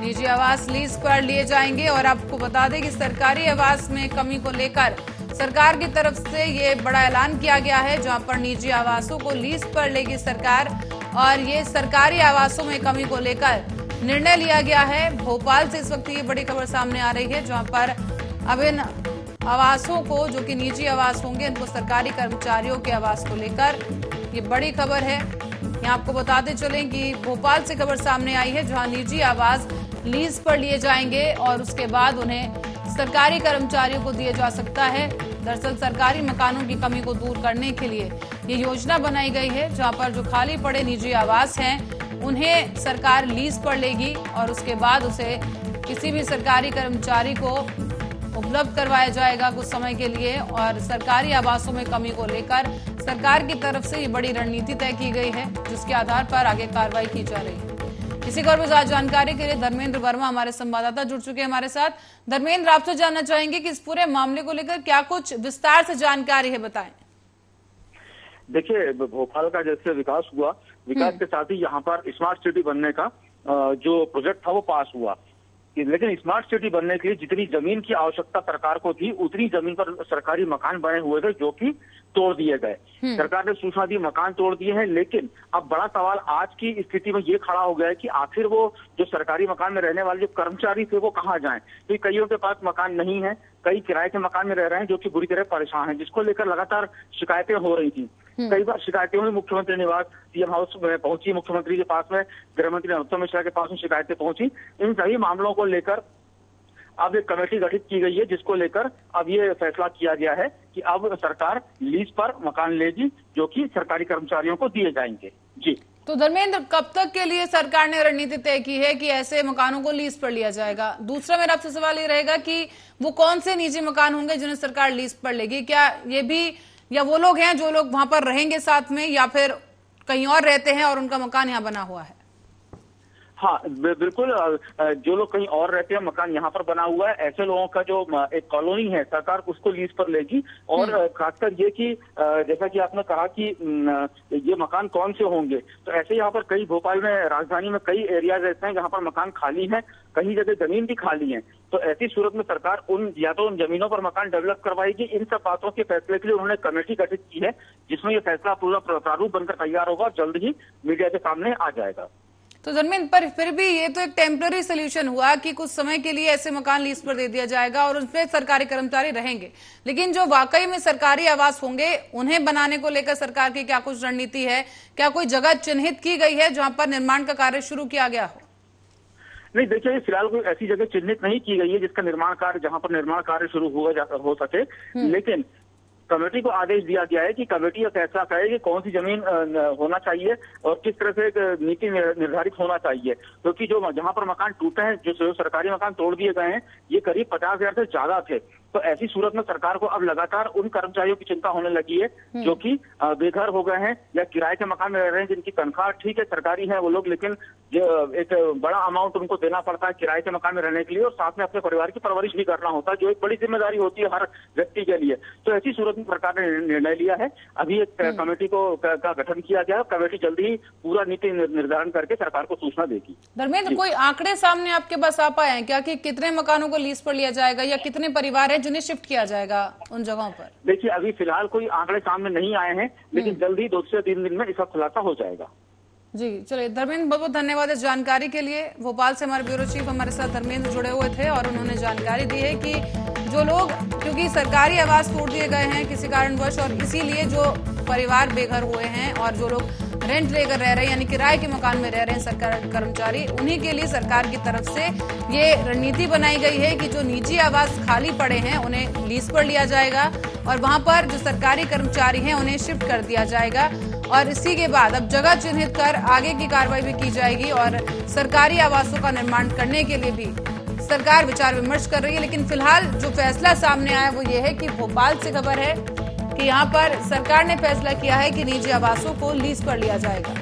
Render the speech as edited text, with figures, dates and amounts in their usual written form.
निजी आवास लीज पर लिए जाएंगे। और आपको बता दें कि सरकारी आवास में कमी को लेकर सरकार की तरफ से ये बड़ा ऐलान किया गया है, जहां पर निजी आवासों को लीज पर लेगी सरकार। और ये सरकारी आवासों में कमी को लेकर निर्णय लिया गया है। भोपाल से इस वक्त ये बड़ी खबर सामने आ रही है, जहां पर अब इन आवासों को, जो कि निजी आवास होंगे, इनको सरकारी कर्मचारियों के आवास को लेकर ये बड़ी खबर है। यहाँ आपको बताते चलें कि भोपाल से खबर सामने आई है, जहां निजी आवास लीज पर लिए जाएंगे और उसके बाद उन्हें सरकारी कर्मचारियों को दिया जा सकता है। दरअसल सरकारी मकानों की कमी को दूर करने के लिए ये योजना बनाई गई है, जहां पर जो खाली पड़े निजी आवास हैं उन्हें सरकार लीज पर लेगी और उसके बाद उसे किसी भी सरकारी कर्मचारी को उपलब्ध करवाया जाएगा कुछ समय के लिए। और सरकारी आवासों में कमी को लेकर सरकार की तरफ से ये बड़ी रणनीति तय की गई है, जिसके आधार पर आगे कार्रवाई की जा रही है। इसी खबर पर ज्यादा जानकारी के लिए धर्मेंद्र वर्मा हमारे संवाददाता जुड़ चुके हैं हमारे साथ। धर्मेंद्र, आपसे जानना चाहेंगे कि इस पूरे मामले को लेकर क्या कुछ विस्तार से जानकारी है, बताएं। देखिए, भोपाल का जैसे विकास हुआ, विकास के साथ ही यहाँ पर स्मार्ट सिटी बनने का जो प्रोजेक्ट था वो पास हुआ। लेकिन स्मार्ट सिटी बनने के लिए जितनी जमीन की आवश्यकता सरकार को थी, उतनी जमीन पर सरकारी मकान बने हुए थे, जो कि तोड़ दिए गए। सरकार ने सूचना दी, मकान तोड़ दिए हैं। लेकिन अब बड़ा सवाल आज की स्थिति में ये खड़ा हो गया है कि आखिर वो जो सरकारी मकान में रहने वाले जो कर्मचारी थे वो कहाँ जाएं? क्योंकि कईयों के पास मकान नहीं है, कई किराए के मकान में रह रहे हैं, जो कि बुरी तरह परेशान हैं, जिसको लेकर लगातार शिकायतें हो रही थी। कई बार शिकायतें हुई, मुख्यमंत्री निवास सीएम हाउस में पहुंची, मुख्यमंत्री के पास में, गृह मंत्री नरोत्तम मिश्रा के पास में शिकायतें पहुंची। इन सभी मामलों को लेकर अब एक कमेटी गठित की गई है, जिसको लेकर अब ये फैसला किया गया है कि अब सरकार लीज पर मकान लेगी, जो कि सरकारी कर्मचारियों को दिए जाएंगे। जी, तो धर्मेंद्र, कब तक के लिए सरकार ने रणनीति तय की है कि ऐसे मकानों को लीज पर लिया जाएगा? दूसरा मेरा आपसे सवाल ये रहेगा कि वो कौन से निजी मकान होंगे जिन्हें सरकार लीज पर लेगी? क्या ये भी, या वो लोग हैं जो लोग वहां पर रहेंगे साथ में, या फिर कहीं और रहते हैं और उनका मकान यहाँ बना हुआ है? हाँ, बिल्कुल। जो लोग कहीं और रहते हैं, मकान यहाँ पर बना हुआ है, ऐसे लोगों का जो एक कॉलोनी है, सरकार उसको लीज पर लेगी। और खासकर ये कि जैसा कि आपने कहा कि ये मकान कौन से होंगे, तो ऐसे यहाँ पर कई, भोपाल में, राजधानी में कई एरियाज ऐसे हैं जहाँ पर मकान खाली हैं, कहीं जगह जमीन भी खाली है। तो ऐसी सूरत में सरकार या तो उन जमीनों पर मकान डेवलप करवाएगी। इन सब बातों के फैसले के लिए उन्होंने कमेटी गठित की है, जिसमें ये फैसला पूरा प्रारूप बनकर तैयार होगा और जल्द ही मीडिया के सामने आ जाएगा। तो धर्मेंद्र, पर फिर भी ये तो एक टेम्पररी सोल्यूशन हुआ कि कुछ समय के लिए ऐसे मकान लीज पर दे दिया जाएगा और उसमें सरकारी कर्मचारी रहेंगे। लेकिन जो वाकई में सरकारी आवास होंगे, उन्हें बनाने को लेकर सरकार की क्या कुछ रणनीति है? क्या कोई जगह चिन्हित की गई है जहां पर निर्माण का कार्य शुरू किया गया हो? नहीं, देखिए, फिलहाल कोई ऐसी जगह चिन्हित नहीं की गई है जिसका निर्माण कार्य, जहां पर निर्माण कार्य शुरू हो सके। लेकिन कमेटी को आदेश दिया गया है कि कमेटी यह फैसला करे कि कौन सी जमीन होना चाहिए और किस तरह से एक नीति निर्धारित होना चाहिए। क्योंकि जो जहां पर मकान टूटे हैं, जो सरकारी मकान तोड़ दिए गए हैं, ये करीब 50,000 से ज्यादा थे। तो ऐसी सूरत में सरकार को अब लगातार उन कर्मचारियों की चिंता होने लगी है जो कि बेघर हो गए हैं या किराए के मकान में रह रहे हैं, जिनकी तनख्वाह ठीक है, सरकारी है वो लोग, लेकिन एक बड़ा अमाउंट उनको देना पड़ता है किराए के मकान में रहने के लिए, और साथ में अपने परिवार की परवरिश भी करना होता है, जो एक बड़ी जिम्मेदारी होती है हर व्यक्ति के लिए। तो ऐसी सूरत में सरकार ने निर्णय लिया है। अभी एक कमेटी का गठन किया गया है। कमेटी जल्दी ही पूरा नीति निर्धारण करके सरकार को सूचना देगी। धर्मेंद्र, कोई आंकड़े सामने आपके पास आ पाए हैं क्या कि कितने मकानों को लीज पर लिया जाएगा या कितने परिवार हैं जिन्हें शिफ्ट किया जाएगा उन जगहों पर? देखिए, अभी फिलहाल कोई आंकड़े सामने नहीं आए हैं, लेकिन जल्दी 2 से 3 दिन में इसका खुलासा हो जाएगा। जी, चलिए धर्मेंद्र, बहुत बहुत धन्यवाद इस जानकारी के लिए। भोपाल से हमारे ब्यूरो चीफ हमारे साथ धर्मेंद्र जुड़े हुए थे और उन्होंने जानकारी दी है कि जो लोग, क्योंकि सरकारी आवास तोड़ दिए गए हैं किसी कारणवश, और इसीलिए जो परिवार बेघर हुए हैं और जो लोग रेंट लेकर रह रहे हैं, यानी किराए के मकान में रह रहे हैं सरकारी कर्मचारी, उन्हीं के लिए सरकार की तरफ से ये रणनीति बनाई गई है कि जो निजी आवास खाली पड़े हैं उन्हें लीज पर लिया जाएगा और वहां पर जो सरकारी कर्मचारी हैं उन्हें शिफ्ट कर दिया जाएगा। और इसी के बाद अब जगह चिन्हित कर आगे की कार्रवाई भी की जाएगी और सरकारी आवासों का निर्माण करने के लिए भी सरकार विचार विमर्श कर रही है। लेकिन फिलहाल जो फैसला सामने आया वो ये है कि भोपाल से खबर है कि यहाँ पर सरकार ने फैसला किया है कि निजी आवासों को लीज पर लिया जाएगा।